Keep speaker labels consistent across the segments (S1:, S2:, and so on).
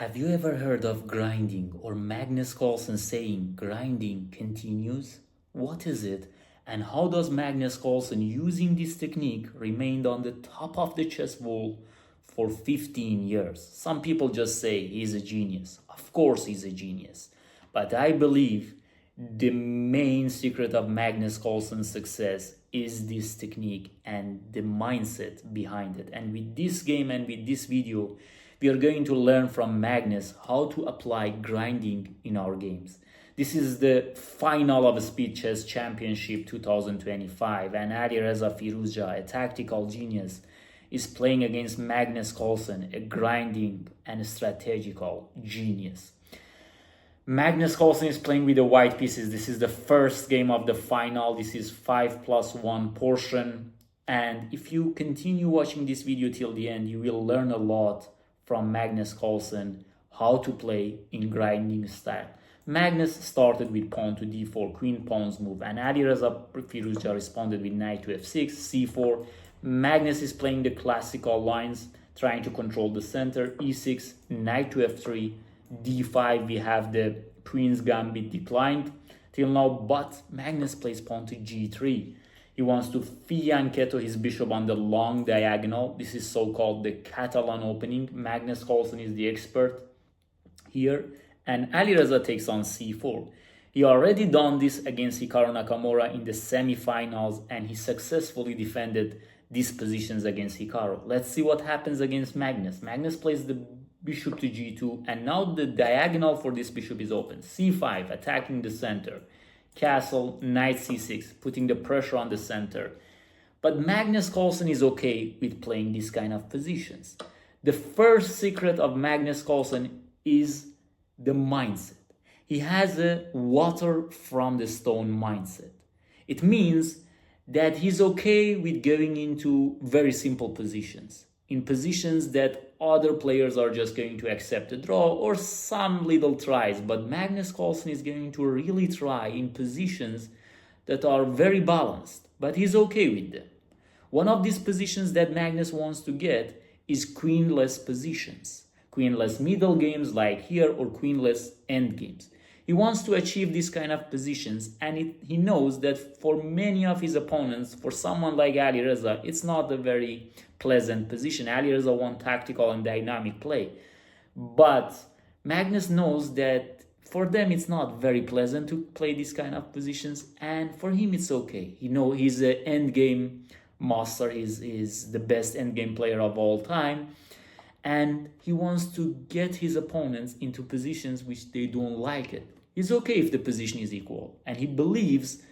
S1: Have you ever heard of grinding or Magnus Carlsen saying grinding continues? What is it? And how does Magnus Carlsen using this technique remained on the top of the chess wall for 15 years? Some people just say he's a genius. Of course he's a genius. But I believe the main secret of Magnus Carlsen's success is this technique and the mindset behind it. And with this game and with this video, we are going to learn from Magnus how to apply grinding in our games. This is the final of Speed Chess Championship 2025, and Alireza Firouzja, a tactical genius, is playing against Magnus Carlsen, a grinding and strategical genius. Magnus Carlsen is playing with the white pieces. This is the first game of the final. This is 5+1 portion. And if you continue watching this video till the end, you will learn a lot from Magnus Carlsen how to play in grinding style. Magnus started with pawn to d4, queen pawns move, and Alireza Firouzja responded with knight to f6, c4. Magnus is playing the classical lines, trying to control the center, e6, knight to f3, d5. We have the queen's gambit declined till now, but Magnus plays pawn to g3. He wants to fianchetto his bishop on the long diagonal. This is so-called the Catalan opening. Magnus Carlsen is the expert here. And Alireza takes on c4. He already done this against Hikaru Nakamura in the semi-finals, and he successfully defended these positions against Hikaru. Let's see what happens against Magnus. Magnus plays the bishop to g2, and now the diagonal for this bishop is open. c5, attacking the center. Castle, knight c6, putting the pressure on the center. But Magnus Carlsen is okay with playing these kind of positions. The first secret of Magnus Carlsen is the mindset. He has a water from the stone mindset. It means that he's okay with going into very simple positions, in positions that other players are just going to accept a draw or some little tries. But Magnus Carlsen is going to really try in positions that are very balanced, but he's okay with them. One of these positions that Magnus wants to get is queenless positions. Queenless middle games like here, or queenless end games. He wants to achieve these kind of positions, and he knows that for many of his opponents, for someone like Alireza, it's not a very pleasant position. Alireza wants tactical and dynamic play. But Magnus knows that for them it's not very pleasant to play these kind of positions, and for him it's okay. You know, he's an endgame master, he's the best endgame player of all time. And he wants to get his opponents into positions which they don't like it. It's okay if the position is equal. And he believes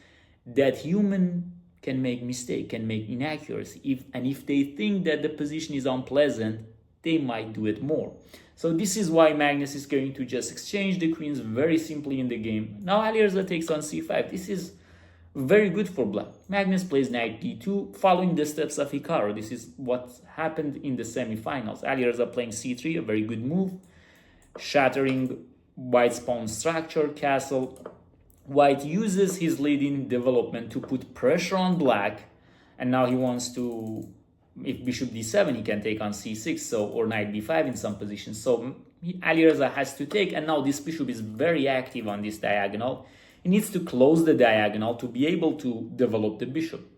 S1: that human can make mistake, can make inaccuracy. If they think that the position is unpleasant, they might do it more. So this is why Magnus is going to just exchange the queens very simply in the game. Now Alireza takes on c5. This is very good for black. Magnus plays knight d2, following the steps of Hikaru. This is what happened in the semi-finals. Alireza playing c3, a very good move, shattering white's pawn structure, castle. White uses his leading development to put pressure on black, and now he wants to, if bishop d7, he can take on c6, or knight b5 in some positions. So Alireza has to take, and now this bishop is very active on this diagonal. He needs to close the diagonal to be able to develop the bishop.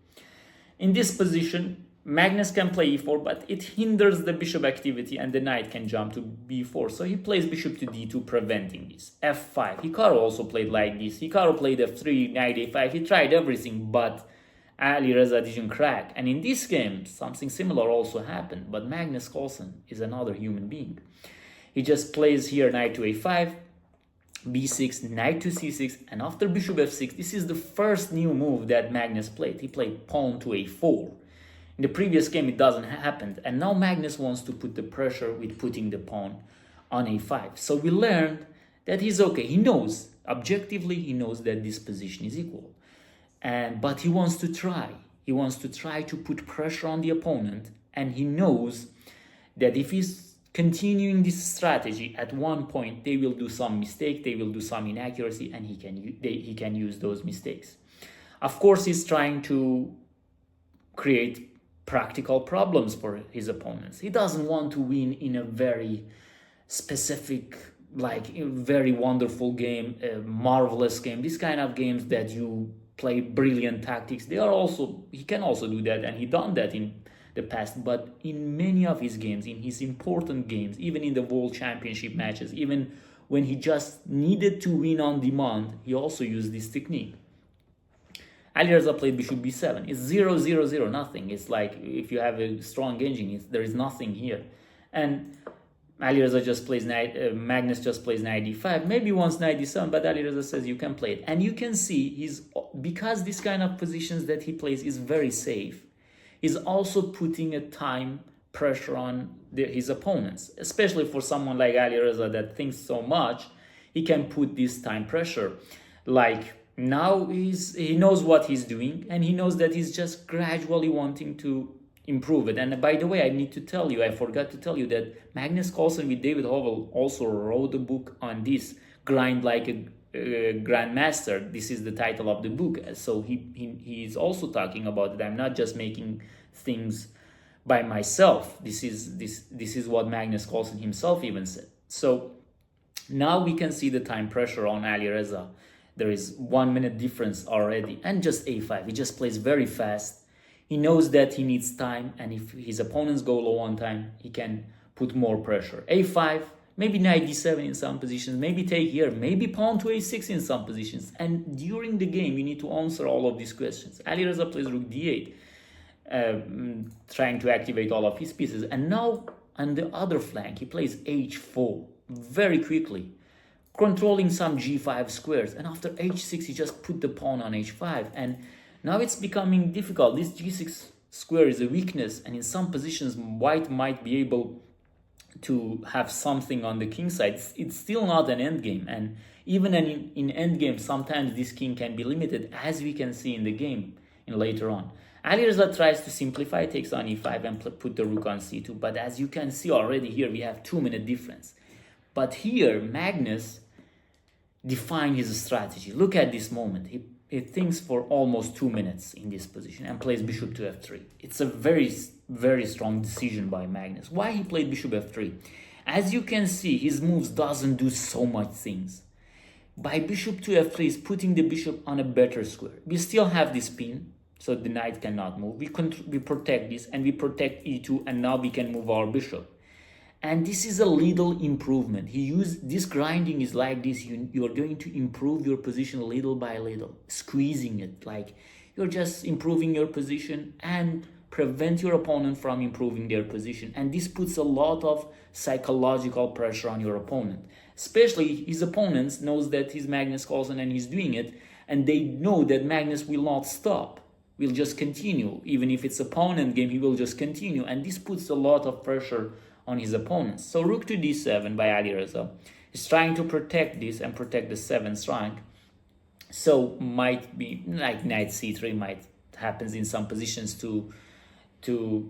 S1: In this position, Magnus can play e4, but it hinders the bishop activity and the knight can jump to b4. So he plays bishop to d2, preventing this. f5. Hikaru also played like this. Hikaru played f3, knight a5. He tried everything, but Alireza didn't crack. And in this game, something similar also happened. But Magnus Carlsen is another human being. He just plays here knight to a5. b6, knight to c6, and after bishop f6, this is the first new move that Magnus played. He played pawn to a4. In the previous game, it doesn't happen, and now Magnus wants to put the pressure with putting the pawn on a5. So we learned that he's okay. He knows, objectively, he knows that this position is equal. But he wants to try. He wants to try to put pressure on the opponent, and he knows that if he's continuing this strategy, at one point they will do some mistake, they will do some inaccuracy, and he can use those mistakes. Of course, he's trying to create practical problems for his opponents. He doesn't want to win in a very specific, like very wonderful game, a marvelous game. This kind of games that you play brilliant tactics, they are also, he can also do that, and he done that in the past. But in many of his games, in his important games, even in the World Championship matches, even when he just needed to win on demand, he also used this technique. Alireza played bishop b7. It's 0-0-0, nothing. It's like if you have a strong engine, there is nothing here. And Alireza just plays Magnus just plays knight d5, maybe wants knight d7, but Alireza says you can play it. And you can see because this kind of positions that he plays is very safe, he's also putting a time pressure on his opponents, especially for someone like Alireza that thinks so much. He can put this time pressure. Like now he knows what he's doing, and he knows that he's just gradually wanting to improve it. And by the way, I need to tell you, I forgot to tell you that Magnus Carlsen with David Hovell also wrote a book on this, Grind Like a Grandmaster. This is the title of the book. So he is also talking about it. I'm not just making things by myself. This is what Magnus Carlsen himself even said. So now we can see the time pressure on Alireza. There is 1 minute difference already, and just a5. He just plays very fast. He knows that he needs time, and if his opponents go low on time, he can put more pressure. a5, maybe knight d7 in some positions, maybe take here, maybe pawn to a6 in some positions. And during the game, you need to answer all of these questions. Alireza plays rook d8, trying to activate all of his pieces. And now, on the other flank, he plays h4 very quickly, controlling some g5 squares. And after h6, he just put the pawn on h5. And now it's becoming difficult. This g6 square is a weakness, and in some positions, white might be able to have something on the king side. It's still not an endgame, and even in endgame, sometimes this king can be limited, as we can see in the game later on. Alireza tries to simplify, takes on e5 and put the rook on c2, but as you can see already here, we have 2 minute difference. But here, Magnus defined his strategy. Look at this moment. He thinks for almost 2 minutes in this position and plays bishop to f3. It's a very, very strong decision by Magnus. Why he played bishop f3? As you can see, his moves doesn't do so much things. By bishop to f3 is putting the bishop on a better square. We still have this pin, so the knight cannot move. We protect this, and we protect e2, and now we can move our bishop. And this is a little improvement. He used this grinding is like this. You're going to improve your position little by little, squeezing it. Like you're just improving your position and prevent your opponent from improving their position. And this puts a lot of psychological pressure on your opponent. Especially his opponents knows that he's Magnus Carlsen and he's doing it. And they know that Magnus will not stop. Will just continue. Even if it's a pawn endgame, he will just continue. And this puts a lot of pressure on his opponents. So rook to d7 by Alireza is trying to protect this and protect the 7th rank. So might be like knight c3 might happens in some positions to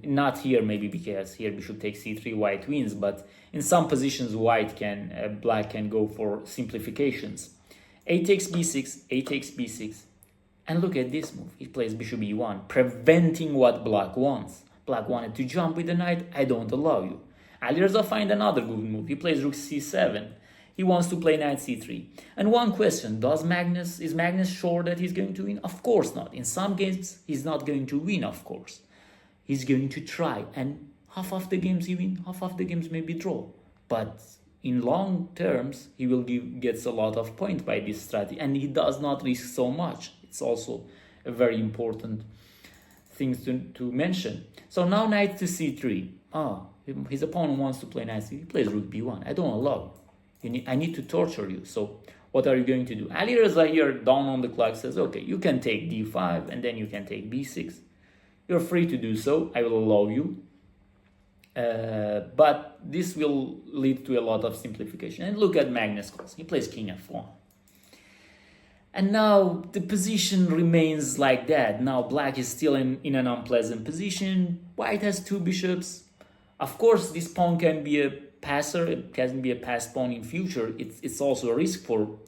S1: not here, maybe because here bishop takes c3, white wins, but in some positions black can go for simplifications. A takes b6, a takes b6, and look at this move. He plays bishop e1, preventing what black wants. Black wanted to jump with the knight. I don't allow you. Alireza finds another good move. He plays rook c7. He wants to play knight c3. And one question, is Magnus sure that he's going to win? Of course not. In some games, he's not going to win, of course. He's going to try. And half of the games he wins, half of the games maybe draw. But in long terms, he will gets a lot of points by this strategy. And he does not risk so much. It's also a very important thing to mention. So now knight to c3. His opponent wants to play knight c3. He plays rook b1. I don't allow you. I need to torture you. So what are you going to do? Alireza here down on the clock says, okay, you can take d5 and then you can take b6. You're free to do so. I will allow you. But this will lead to a lot of simplification. And look at Magnus Carlsen. He plays king f1. And now the position remains like that. Now black is still in an unpleasant position. White has 2 bishops. Of course, this pawn can be a passer. It can be a passed pawn in future. It's also a risk for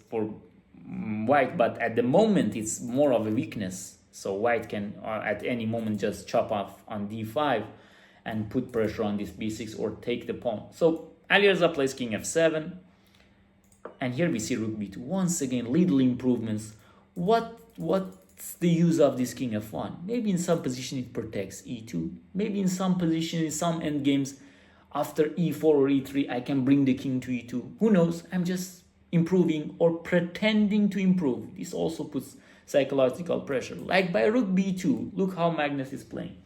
S1: white, but at the moment, it's more of a weakness. So white can, at any moment, just chop off on d5 and put pressure on this b6 or take the pawn. So Alireza plays king f7. And here we see rook b2. Once again, little improvements. What's the use of this king f1? Maybe in some position it protects e2. Maybe in some position, in some endgames, after e4 or e3, I can bring the king to e2. Who knows? I'm just improving or pretending to improve. This also puts psychological pressure. Like by rook b2, look how Magnus is playing.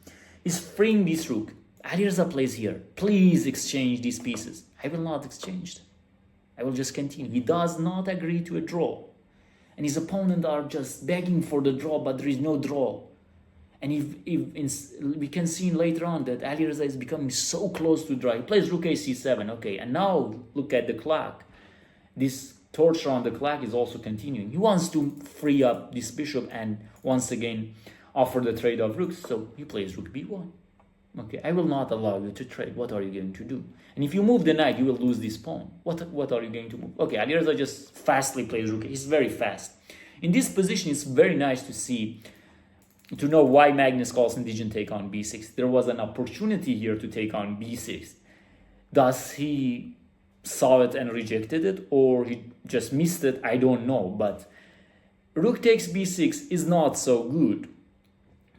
S1: He's freeing this rook. Alireza plays here. Please exchange these pieces. I will not exchange them. I will just continue. He does not agree to a draw. And his opponent are just begging for the draw, but there is no draw. And we can see later on that Alireza is becoming so close to draw. He plays rook ac7, okay. And now look at the clock. This torture on the clock is also continuing. He wants to free up this bishop and once again offer the trade of rooks. So he plays rook b1. Okay, I will not allow you to trade. What are you going to do? And if you move the knight, you will lose this pawn. What are you going to move? Okay, Alireza just fastly plays rook. He's very fast. In this position, it's very nice to know why Magnus Carlsen didn't take on b6. There was an opportunity here to take on b6. Does he saw it and rejected it, or he just missed it? I don't know. But rook takes b6 is not so good,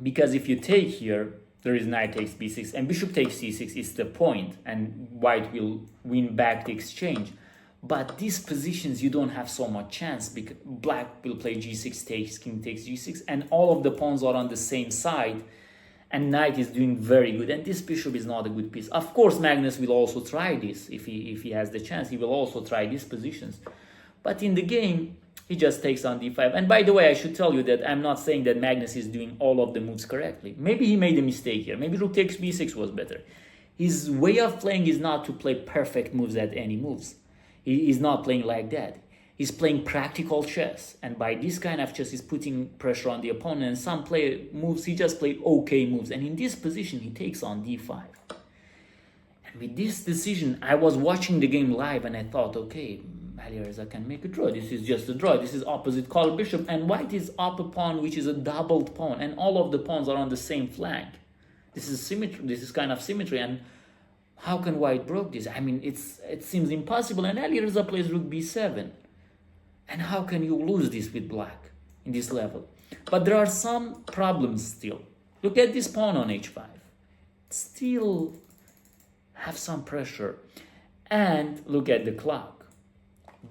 S1: because if you take here, there is knight takes b6 and bishop takes c6 is the point, and white will win back the exchange. But these positions you don't have so much chance, because black will play g6 takes, king takes g6, and all of the pawns are on the same side, and knight is doing very good, and this bishop is not a good piece. Of course Magnus will also try this. If he has the chance, he will also try these positions, but in the game he just takes on d5. And by the way, I should tell you that I'm not saying that Magnus is doing all of the moves correctly. Maybe he made a mistake here. Maybe rook takes b6 was better. His way of playing is not to play perfect moves at any moves. He is not playing like that. He's playing practical chess. And by this kind of chess, he's putting pressure on the opponent. And some play moves, he just played okay moves. And in this position, he takes on d5. And with this decision, I was watching the game live and I thought, okay, Alireza can make a draw. This is just a draw. This is opposite color bishop, and white is up a pawn, which is a doubled pawn, and all of the pawns are on the same flank. This is symmetry. This is kind of symmetry, and how can white broke this? I mean, it seems impossible. And Alireza plays rook b7, and how can you lose this with black in this level? But there are some problems still. Look at this pawn on h5. Still have some pressure, and look at the clock.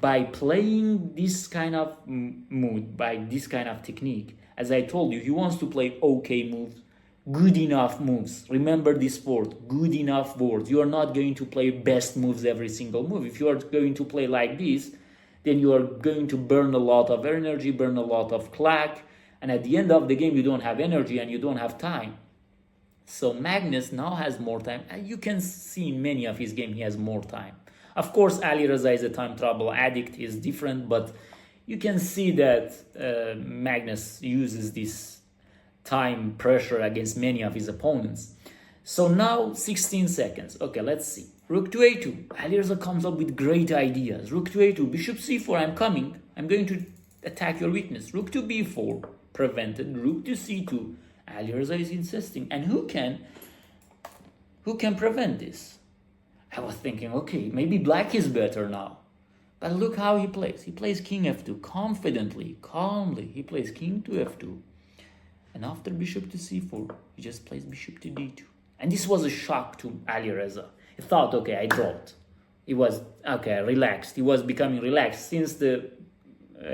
S1: By playing this kind of mood, by this kind of technique, as I told you, he wants to play okay moves, good enough moves. Remember this word, good enough word. You are not going to play best moves every single move. If you are going to play like this, then you are going to burn a lot of energy, burn a lot of clock, and at the end of the game, you don't have energy and you don't have time. So Magnus now has more time, and you can see in many of his games he has more time. Of course, Alireza is a time trouble addict, is different, but you can see that Magnus uses this time pressure against many of his opponents. So now 16 seconds. Okay, let's see. Rook to a2. Alireza comes up with great ideas. Rook to a2, bishop c4, I'm coming. I'm going to attack your weakness. Rook to b4, prevented. Rook to c2. Alireza is insisting. And who can prevent this? I was thinking, okay, maybe black is better now. But look how he plays. He plays king f2 confidently, calmly. He plays king to f2. And after bishop to c4, he just plays bishop to d2. And this was a shock to Alireza. He thought, okay, I dropped. He was, okay, relaxed. He was becoming relaxed since the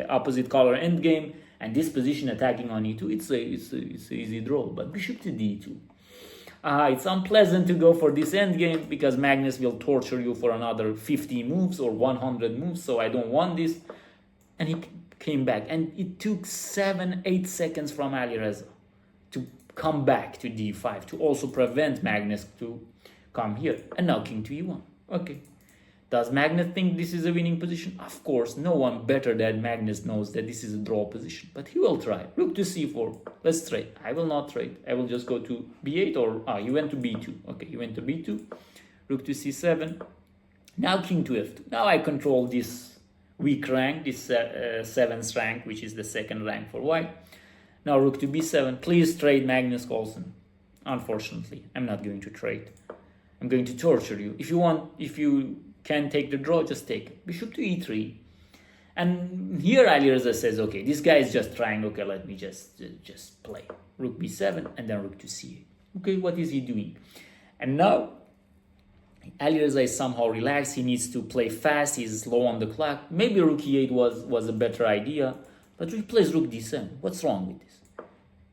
S1: opposite color endgame. And this position attacking on e2, it's an easy draw. But bishop to d2. It's unpleasant to go for this endgame because Magnus will torture you for another 50 moves or 100 moves, so I don't want this. And he came back, and it took 7-8 seconds from Alireza to come back to d5, to also prevent Magnus to come here. And now king to e1. Okay. Does Magnus think this is a winning position? Of course, no one better than Magnus knows that this is a draw position. But he will try. Rook to c4. Let's trade. I will not trade. I will just go to b8 or... he went to b2. Okay, he went to b2. Rook to c7. Now king to f2. Now I control this weak rank, this 7th rank, which is the second rank for white. Now rook to b7. Please trade Magnus Carlsen. Unfortunately, I'm not going to trade. I'm going to torture you. If you Can take the draw, just take it. Bishop to e3. And here Alireza says, okay, this guy is just trying, okay, let me just play. Rook b7 and then rook to c8. Okay, what is he doing? And now Alireza is somehow relaxed. He needs to play fast. He's low on the clock. Maybe rook e8 was a better idea. But he plays rook d7. What's wrong with this?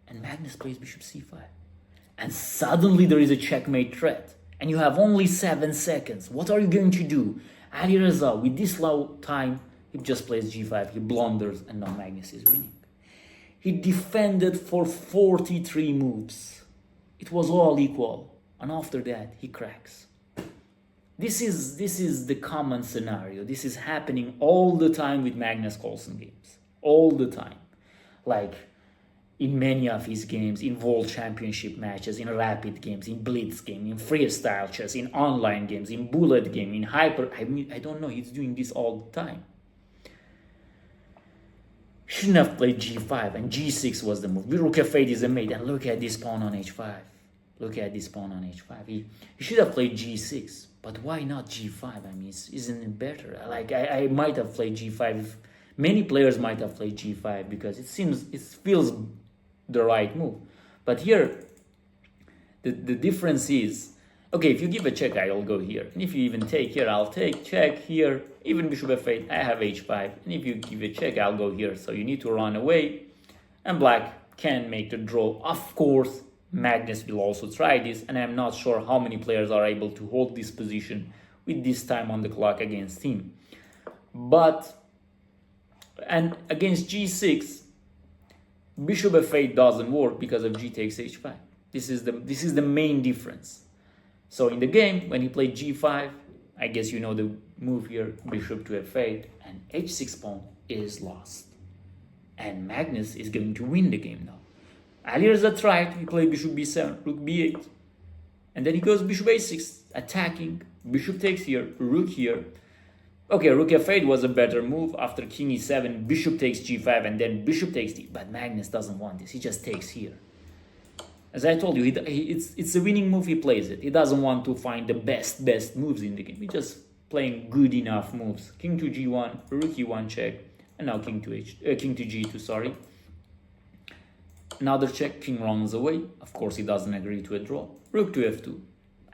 S1: And Magnus plays bishop c5. And suddenly there is a checkmate threat. And you have only 7 seconds. What are you going to do? Alireza, with this low time, he just plays g5. He blunders and now Magnus is winning. He defended for 43 moves. It was all equal. And after that, he cracks. This is the common scenario. This is happening all the time with Magnus Carlsen games. All the time. Like in many of his games, in World Championship matches, in rapid games, in blitz game, in freestyle chess, in online games, in bullet game, in hyper... I don't know, he's doing this all the time. Shouldn't have played g5 and g6 was the move. Rook f8 is a mate and look at this pawn on h5. Look at this pawn on h5. He should have played g6, but why not g5? I mean, isn't it better? Like I might have played g5. Many players might have played g5 because it feels the right move. But here, the difference is, okay, if you give a check, I'll go here. And if you even take here, I'll take check here. Even bishop f8, I have h5. And if you give a check, I'll go here. So you need to run away. And black can make the draw. Of course, Magnus will also try this. And I'm not sure how many players are able to hold this position with this time on the clock against him. And against g6, bishop f8 doesn't work because of g takes h5. This is the main difference. So in the game, when he played g5, I guess you know the move here, bishop to f8, and h6 pawn is lost. And Magnus is going to win the game now. Alireza tried, he played bishop b7, rook b8. And then he goes bishop a6, attacking, bishop takes here, rook here. Okay, rook f8 was a better move. After king e7, bishop takes g5, and then bishop takes d. But Magnus doesn't want this, he just takes here. As I told you, it's a winning move, he plays it. He doesn't want to find the best moves in the game. He's just playing good enough moves. King to g1, rook e1 check, and now king to g2, sorry. Another check, king runs away. Of course, he doesn't agree to a draw. Rook to f2.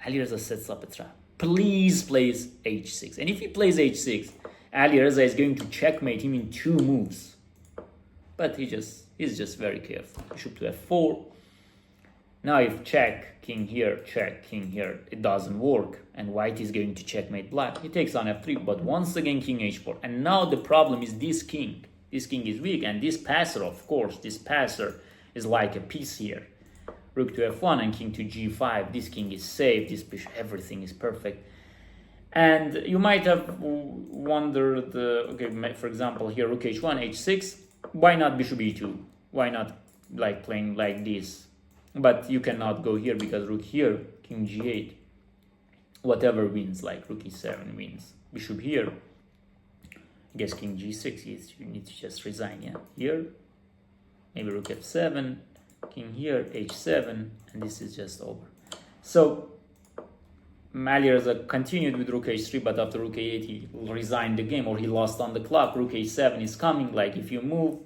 S1: Alireza sets up a trap. Please plays h6. And if he plays h6, Alireza is going to checkmate him in 2 moves. But he's just very careful. Bishop to f4. Now if check, king here, check, king here, it doesn't work. And white is going to checkmate black. He takes on f3, but once again king h4. And now the problem is this king. This king is weak, and this passer, of course, this passer is like a piece here. Rook to f1 and king to g5. This king is safe, this bishop, everything is perfect. And you might have wondered, okay, for example, here rook h1, h6. Why not bishop e2? Why not like playing like this? But you cannot go here because rook here, king g8. Whatever wins, like rook e7 wins. Bishop here. I guess king g6 is, you need to just resign, yeah. Here, maybe rook f7. King here, h7, and this is just over. So Alireza continued with rook h3, but after rook a8 he resigned the game, or he lost on the clock. Rook h7 is coming, like if you move,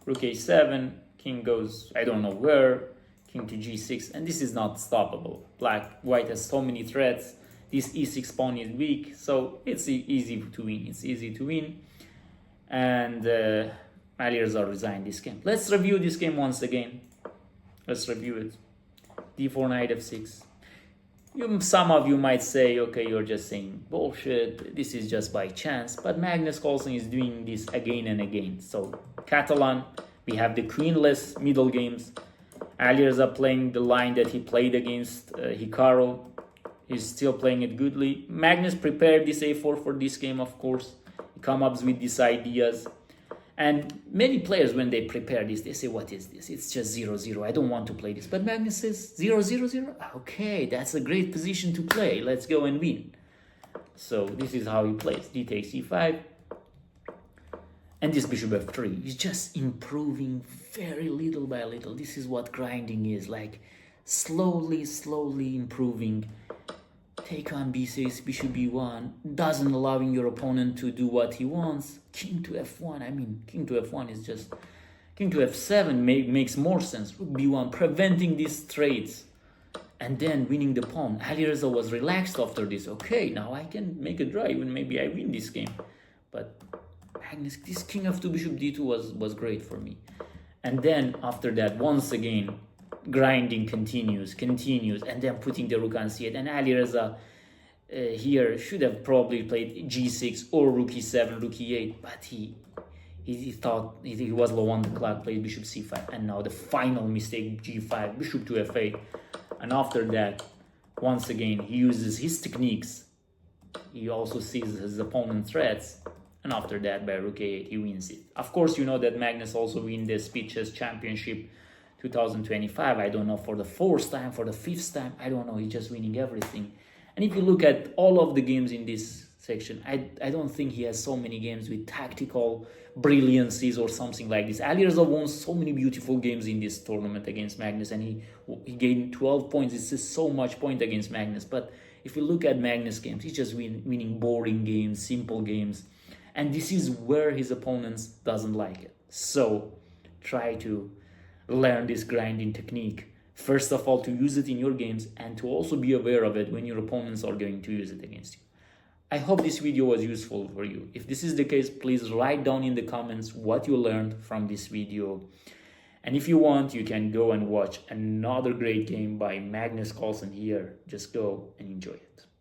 S1: rook h7, king goes I don't know where, king to g6, and this is not stoppable. White has so many threats. This e6 pawn is weak, so it's easy to win. It's easy to win, and Alireza resigned this game. Let's review this game once again. Let's review it. d4, knight f6. Some of you might say, okay, you're just saying bullshit. This is just by chance. But Magnus Carlsen is doing this again and again. So Catalan, we have the queenless middle games. Alireza playing the line that he played against Hikaru. He's still playing it goodly. Magnus prepared this a4 for this game, of course. He comes up with these ideas. And many players, when they prepare this, they say, what is this? It's just 0-0. I don't want to play this. But Magnus says, 0-0-0? Okay, that's a great position to play. Let's go and win. So this is how he plays. D takes e5. And this bishop f3 is just improving very little by little. This is what grinding is, like slowly improving. take on b6, bishop b1, doesn't allowing your opponent to do what he wants. King to f1, I mean, king to f1 is just... King to f7 makes more sense. Rook b1, preventing these trades. And then winning the pawn. Alireza was relaxed after this. Okay, now I can make a drive and maybe I win this game. But Magnus, this king f2, bishop d2 was great for me. And then after that, once again, grinding continues, and then putting the rook on c8. And Alireza here should have probably played g6 or rook e7, rook e8, but he thought he was low on the clock, played bishop c5, and now the final mistake, g5, bishop to f8. And after that, once again, he uses his techniques. He also sees his opponent's threats, and after that, by rook a8, he wins it. Of course, you know that Magnus also won the Speed Chess Championship 2025. I don't know, for the 4th time, for the 5th time, I don't know. He's just winning everything. And if you look at all of the games in this section, I don't think he has so many games with tactical brilliancies or something like this. Alireza won so many beautiful games in this tournament against Magnus, and he gained 12 points. It's just so much point against Magnus. But if you look at Magnus games, he's just winning boring games, simple games. And this is where his opponents doesn't like it. So try to learn this grinding technique. First of all, to use it in your games, and to also be aware of it when your opponents are going to use it against you. I hope this video was useful for you. If this is the case, please write down in the comments what you learned from this video. And if you want, you can go and watch another great game by Magnus Carlsen here. Just go and enjoy it.